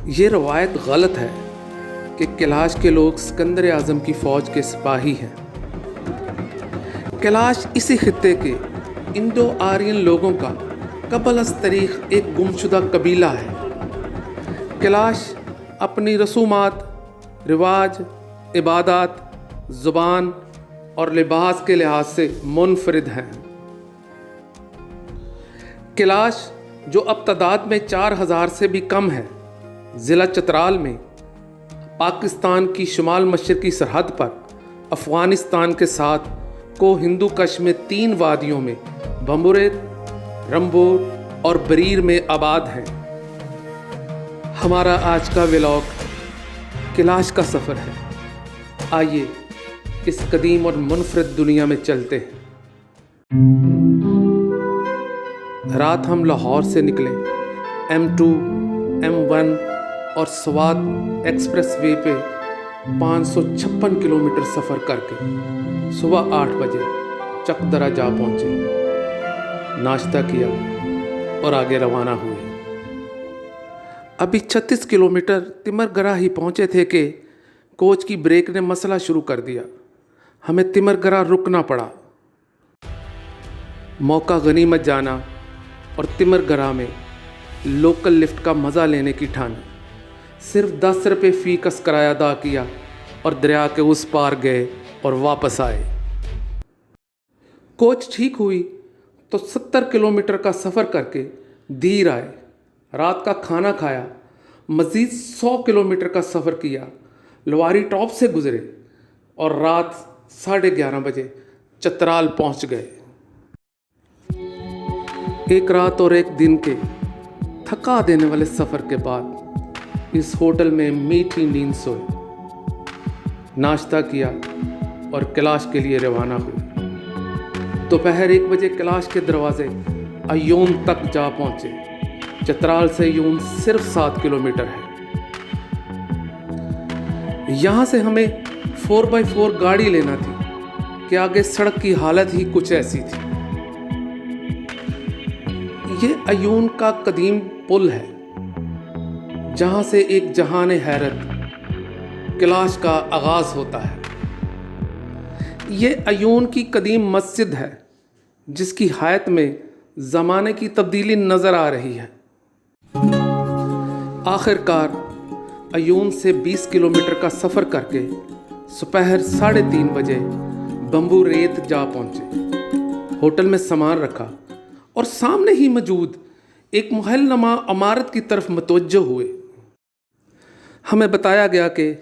یہ روایت غلط ہے کہ کیلاش کے لوگ سکندر اعظم کی فوج کے سپاہی ہیں۔ کیلاش اسی خطے کے انڈو آرین لوگوں کا قبل از تاریخ ایک گمشدہ قبیلہ ہے۔ کیلاش اپنی رسومات، رواج، عبادات، زبان اور لباس کے لحاظ سے منفرد ہیں۔ کیلاش جو اب تعداد میں 4000 سے بھی کم ہے، ضلع چترال میں پاکستان کی شمال مشرقی سرحد پر افغانستان کے ساتھ کو ہندو کش میں 3 وادیوں میں بمبوریت، رمبور اور بریر میں آباد ہیں۔ ہمارا آج کا ولاگ کیلاش کا سفر ہے۔ آئیے اس قدیم اور منفرد دنیا میں چلتے ہیں۔ رات ہم لاہور سے نکلے M2، M1 اور سوات ایکسپریس وے پہ 556 کلومیٹر سفر کر کے صبح 8 بجے چک درہ جا پہنچے، ناشتہ کیا اور آگے روانہ ہوئے۔ ابھی 36 کلومیٹر تمر گرہ ہی پہنچے تھے کہ کوچ کی بریک نے مسئلہ شروع کر دیا۔ ہمیں تمر گرہ رکنا پڑا۔ موقع غنیمت جانا اور تمر گرہ میں لوکل لفٹ کا مزہ لینے کی ٹھانی۔ صرف 10 روپے فی کس کرایہ ادا کیا اور دریا کے اس پار گئے اور واپس آئے۔ کوچ ٹھیک ہوئی تو 70 کلومیٹر کا سفر کر کے دیر آئے، رات کا کھانا کھایا، مزید 100 کلومیٹر کا سفر کیا، لواری ٹاپ سے گزرے اور رات 11:30 بجے چترال پہنچ گئے۔ ایک رات اور ایک دن کے تھکا دینے والے سفر کے بعد اس ہوٹل میں میٹھی نیند سوئے، ناشتہ کیا اور کیلاش کے لیے روانہ ہوئے۔ دوپہر 1 بجے کیلاش کے دروازے ایون تک جا پہنچے۔ چترال سے ایون صرف 7 کلومیٹر ہے۔ یہاں سے ہمیں 4x4 گاڑی لینا تھی کہ آگے سڑک کی حالت ہی کچھ ایسی تھی۔ یہ ایون کا قدیم پل ہے جہاں سے ایک جہان حیرت کیلاش کا آغاز ہوتا ہے۔ یہ ایون کی قدیم مسجد ہے جس کی حیات میں زمانے کی تبدیلی نظر آ رہی ہے۔ آخر کار ایون سے 20 کلومیٹر کا سفر کر کے دوپہر 3:30 بجے بمبوریت جا پہنچے۔ ہوٹل میں سامان رکھا اور سامنے ہی موجود ایک محل نما عمارت کی طرف متوجہ ہوئے۔ ہمیں بتایا گیا کہ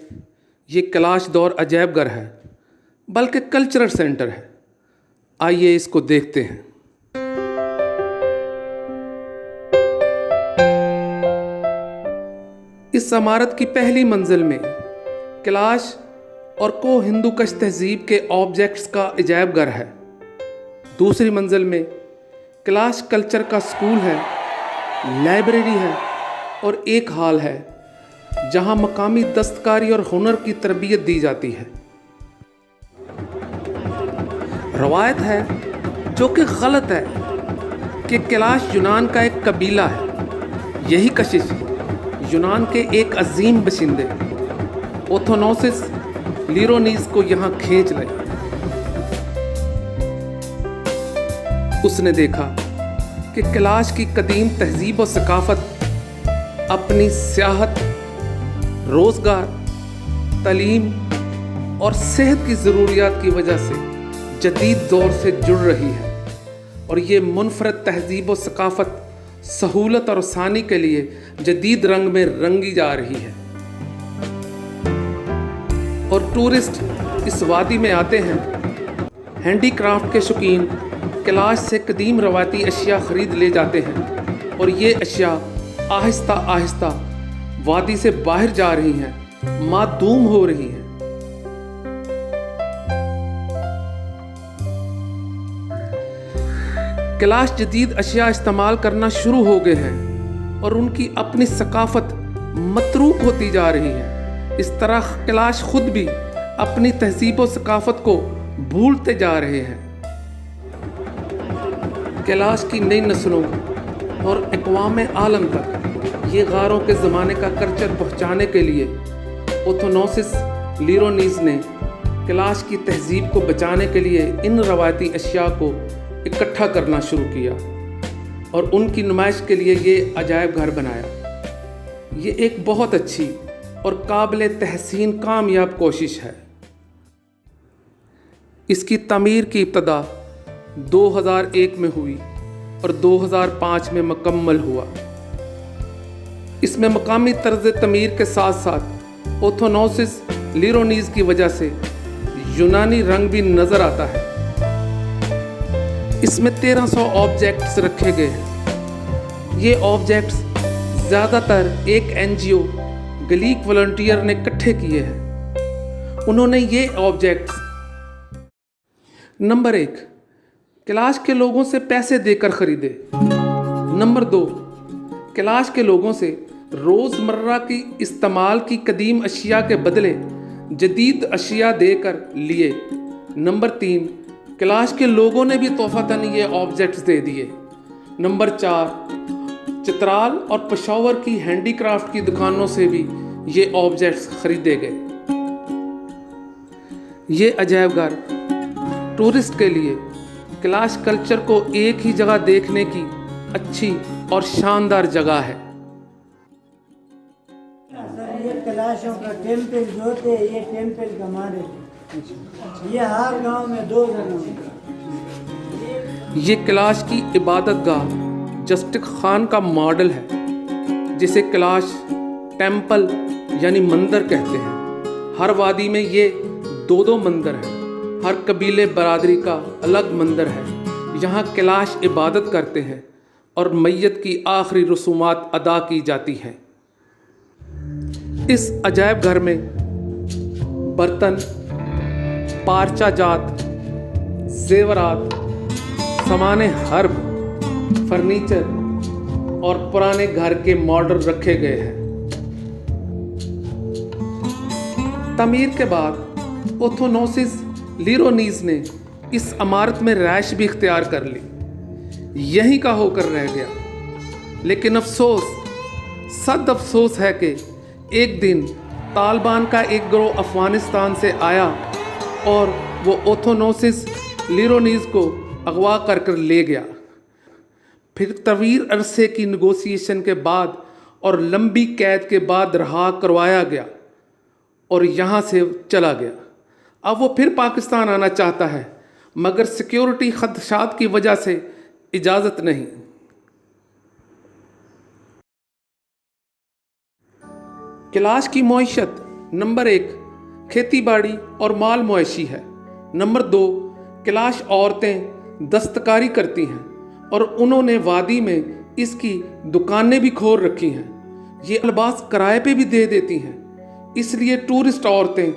یہ کیلاش دور عجائب گھر ہے، بلکہ کلچرل سینٹر ہے۔ آئیے اس کو دیکھتے ہیں۔ اس عمارت کی پہلی منزل میں کیلاش اور کو ہندو کش تہذیب کے آبجیکٹس کا عجائب گھر ہے۔ دوسری منزل میں کیلاش کلچر کا سکول ہے، لائبریری ہے اور ایک ہال ہے جہاں مقامی دستکاری اور ہنر کی تربیت دی جاتی ہے۔ روایت ہے جو کہ غلط ہے کہ کیلاش یونان کا ایک قبیلہ ہے۔ یہی کشش یونان کے ایک عظیم باشندے اوتھونوسس لیرونیس کو یہاں کھینچ لائے۔ اس نے دیکھا کہ کیلاش کی قدیم تہذیب و ثقافت اپنی سیاحت، روزگار، تعلیم اور صحت کی ضروریات کی وجہ سے جدید دور سے جڑ رہی ہے، اور یہ منفرد تہذیب و ثقافت سہولت اور آسانی کے لیے جدید رنگ میں رنگی جا رہی ہے، اور ٹورسٹ اس وادی میں آتے ہیں۔ ہینڈی کرافٹ کے شوقین کیلاش سے قدیم روایتی اشیاء خرید لے جاتے ہیں، اور یہ اشیاء آہستہ آہستہ وادی سے باہر جا رہی ہیں، معدوم ہو رہی ہیں۔ کیلاش جدید اشیاء استعمال کرنا شروع ہو گئے ہیں اور ان کی اپنی ثقافت متروک ہوتی جا رہی ہے۔ اس طرح کیلاش خود بھی اپنی تہذیب و ثقافت کو بھولتے جا رہے ہیں۔ کیلاش کی نئی نسلوں اور اقوام عالم تک یہ غاروں کے زمانے کا کلچر پہنچانے کے لیے اوتھونوسس لیرونیز نے کیلاش کی تہذیب کو بچانے کے لیے ان روایتی اشیاء کو اکٹھا کرنا شروع کیا اور ان کی نمائش کے لیے یہ عجائب گھر بنایا۔ یہ ایک بہت اچھی اور قابل تحسین کامیاب کوشش ہے۔ اس کی تعمیر کی ابتدا 2001 میں ہوئی اور 2005 میں مکمل ہوا۔ اس میں مقامی طرز تعمیر کے ساتھ ساتھ اوتھونوسس لیرونیز کی وجہ سے یونانی رنگ بھی نظر آتا ہے۔ اس میں 1300 آبجیکٹس رکھے گئے ہیں۔ یہ آبجیکٹس زیادہ تر ایک NGO گلیک والنٹیئر نے اکٹھے کیے ہیں۔ انہوں نے یہ آبجیکٹس نمبر 1 کیلاش کے لوگوں سے پیسے دے کر خریدے، نمبر 2 کیلاش کے لوگوں سے روزمرہ کی استعمال کی قدیم اشیاء کے بدلے جدید اشیاء دے کر لیے، نمبر 3 کیلاش کے لوگوں نے بھی تحفتاً یہ آبجیکٹس دے دیے، نمبر 4 چترال اور پشاور کی ہینڈی کرافٹ کی دکانوں سے بھی یہ آبجیکٹس خریدے گئے۔ یہ عجائب گھر ٹورسٹ کے لیے کیلاش کلچر کو ایک ہی جگہ دیکھنے کی اچھی اور شاندار جگہ ہے۔ یہ کیلاشوں کا ٹیمپل جو تھے، یہ ٹیمپل ہمارے یہ ہر گاؤں میں 2 جگہ۔ یہ کیلاش کی عبادت گاہ جسٹک خان کا ماڈل ہے، جسے کیلاش ٹیمپل یعنی مندر کہتے ہیں۔ ہر وادی میں یہ 2 مندر ہیں۔ ہر قبیلے برادری کا الگ مندر ہے۔ یہاں کیلاش عبادت کرتے ہیں اور میت کی آخری رسومات ادا کی جاتی ہیں۔ اس عجائب گھر میں برتن، پارچہ جات، زیورات، سامان حرب، فرنیچر اور پرانے گھر کے ماڈل رکھے گئے ہیں۔ تعمیر کے بعد اوتھونوسس لیرونیز نے اس عمارت میں رہائش بھی اختیار کر لی، یہیں کا ہو کر رہ گیا۔ لیکن افسوس، صد افسوس ہے کہ ایک دن طالبان کا ایک گروہ افغانستان سے آیا اور وہ اوتھونوسس لیرونیز کو اغوا کر لے گیا۔ پھر طویل عرصے کی نیگوسیشن کے بعد اور لمبی قید کے بعد رہا کروایا گیا اور یہاں سے چلا گیا۔ اب وہ پھر پاکستان آنا چاہتا ہے، مگر سیکیورٹی خدشات کی وجہ سے اجازت نہیں۔ کیلاش کی معیشت نمبر 1 کھیتی باڑی اور مال مویشی ہے، نمبر 2 کیلاش عورتیں دستکاری کرتی ہیں اور انہوں نے وادی میں اس کی دکانیں بھی کھول رکھی ہیں۔ یہ لباس کرائے پہ بھی دے دیتی ہیں، اس لیے ٹورسٹ عورتیں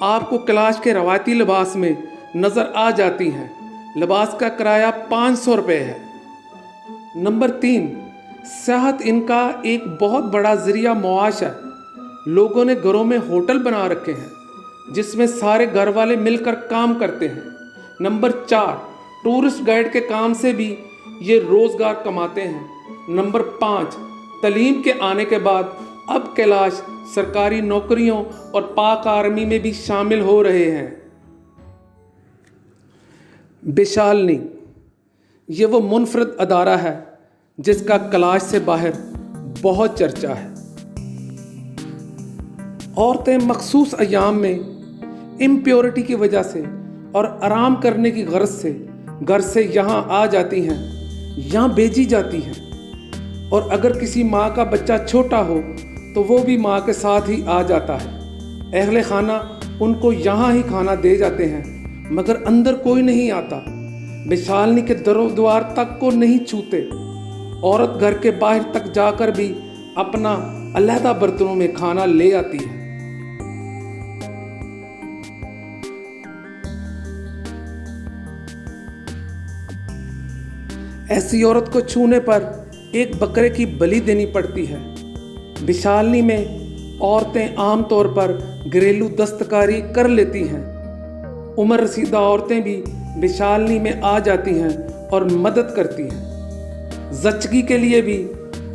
آپ کو کیلاش کے روایتی لباس میں نظر آ جاتی ہیں۔ لباس کا کرایہ 500 روپے ہے۔ نمبر 3 سیاحت ان کا ایک بہت بڑا ذریعہ معاش ہے۔ لوگوں نے گھروں میں ہوٹل بنا رکھے ہیں جس میں سارے گھر والے مل کر کام کرتے ہیں۔ نمبر 4 ٹورسٹ گائیڈ کے کام سے بھی یہ روزگار کماتے ہیں۔ نمبر 5 تعلیم کے آنے کے بعد اب کیلاش سرکاری نوکریوں اور پاک آرمی میں بھی شامل ہو رہے ہیں۔ بیشالنی یہ وہ منفرد ادارہ ہے جس کا کیلاش سے باہر بہت چرچا ہے۔ عورتیں مخصوص ایام میں امپیورٹی کی وجہ سے اور آرام کرنے کی غرض سے گھر سے یہاں آ جاتی ہیں، یہاں بھیجی جاتی ہیں، اور اگر کسی ماں کا بچہ چھوٹا ہو تو وہ بھی ماں کے ساتھ ہی آ جاتا ہے۔ اہل خانہ ان کو یہاں ہی کھانا دے جاتے ہیں، مگر اندر کوئی نہیں آتا۔ بیشالنی کے در و دیوار تک کو نہیں چھوتے۔ عورت گھر کے باہر تک جا کر بھی اپنا علیحدہ برتنوں میں کھانا لے آتی ہے۔ ایسی عورت کو چھونے پر ایک بکرے کی بلی دینی پڑتی ہے۔ بیشالنی میں عورتیں عام طور پر گھریلو دستکاری کر لیتی ہیں۔ عمر رسیدہ عورتیں بھی بیشالنی میں آ جاتی ہیں اور مدد کرتی ہیں۔ زچگی کے لیے بھی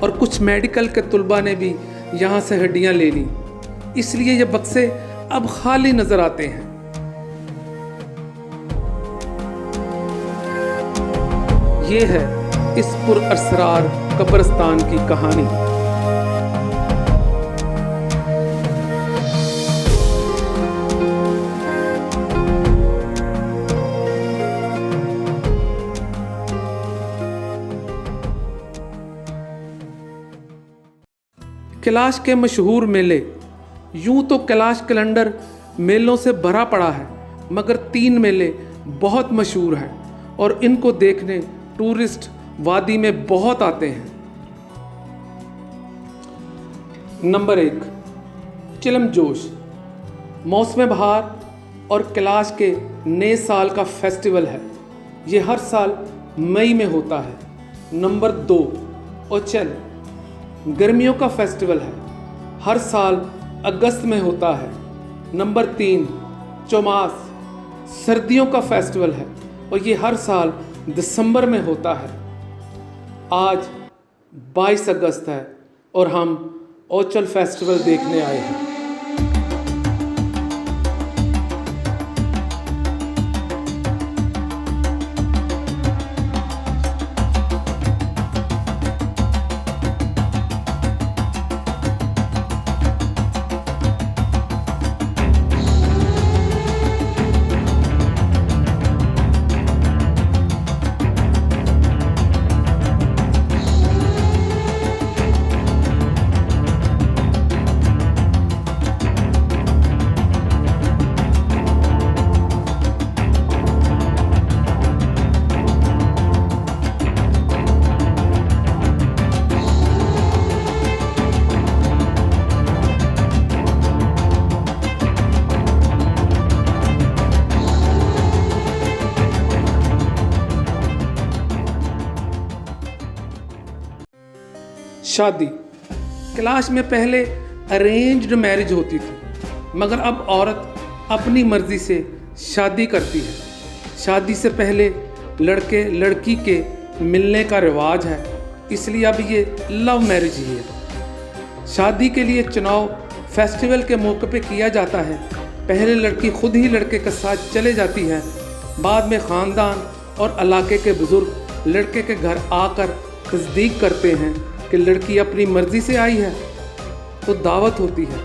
اور کچھ میڈیکل کے طلباء نے بھی یہاں سے ہڈیاں لے لیں، اس لیے یہ بکسے اب خالی نظر آتے ہیں۔ یہ ہے اس پر اسرار قبرستان کی کہانی۔ کیلاش کے مشہور میلے، یوں تو کیلاش کیلنڈر میلوں سے بھرا پڑا ہے، مگر 3 میلے بہت مشہور ہیں اور ان کو دیکھنے ٹورسٹ وادی میں بہت آتے ہیں۔ نمبر 1، چلم جوش، موسم بہار اور کیلاش کے نئے سال کا فیسٹیول ہے۔ یہ ہر سال مئی میں ہوتا ہے۔ نمبر 2، اوچل، گرمیوں کا فیسٹیول ہے، ہر سال اگست میں ہوتا ہے۔ نمبر 3، چوماس، سردیوں کا فیسٹیول ہے اور یہ ہر سال دسمبر میں ہوتا ہے۔ آج 22 اگست ہے اور ہم اوچل فیسٹیول دیکھنے آئے ہیں۔ شادی، کیلاش میں پہلے ارینجڈ میرج ہوتی تھی، مگر اب عورت اپنی مرضی سے شادی کرتی ہے۔ شادی سے پہلے لڑکے لڑکی کے ملنے کا رواج ہے، اس لیے اب یہ لو میرج ہی ہے۔ شادی کے لیے چناؤ فیسٹیول کے موقع پہ کیا جاتا ہے۔ پہلے لڑکی خود ہی لڑکے کے ساتھ چلے جاتی ہے، بعد میں خاندان اور علاقے کے بزرگ لڑکے کے گھر آ کر تصدیق کرتے ہیں کہ لڑکی اپنی مرضی سے آئی ہے، تو دعوت ہوتی ہے،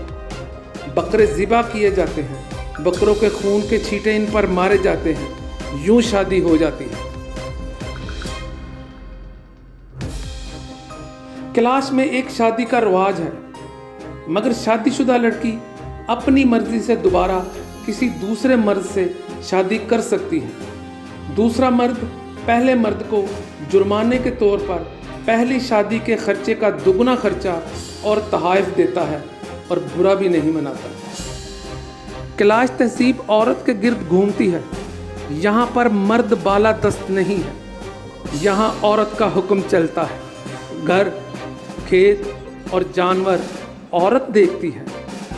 بکرے ذبح کیے جاتے ہیں، بکروں کے خون کے چھینٹے ان پر مارے جاتے ہیں، یوں شادی ہو جاتی ہے۔ کیلاش میں ایک شادی کا رواج ہے، مگر شادی شدہ لڑکی اپنی مرضی سے دوبارہ کسی دوسرے مرد سے شادی کر سکتی ہے۔ دوسرا مرد پہلے مرد کو جرمانے کے طور پر پہلی شادی کے خرچے کا دگنا خرچہ اور تحائف دیتا ہے اور برا بھی نہیں مناتا۔ کیلاش تہذیب عورت کے گرد گھومتی ہے۔ یہاں پر مرد بالا دست نہیں ہے، یہاں عورت کا حکم چلتا ہے۔ گھر، کھیت اور جانور عورت دیکھتی ہے،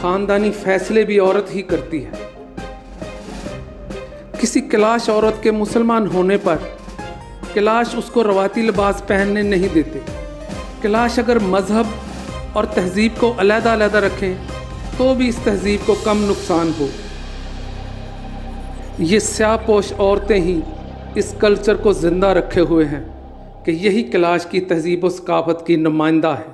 خاندانی فیصلے بھی عورت ہی کرتی ہے۔ کسی کیلاش عورت کے مسلمان ہونے پر کیلاش اس کو رواتی لباس پہننے نہیں دیتے۔ کیلاش اگر مذہب اور تہذیب کو علیحدہ علیحدہ رکھیں تو بھی اس تہذیب کو کم نقصان ہو۔ یہ سیاہ پوش عورتیں ہی اس کلچر کو زندہ رکھے ہوئے ہیں کہ یہی کیلاش کی تہذیب و ثقافت کی نمائندہ ہے۔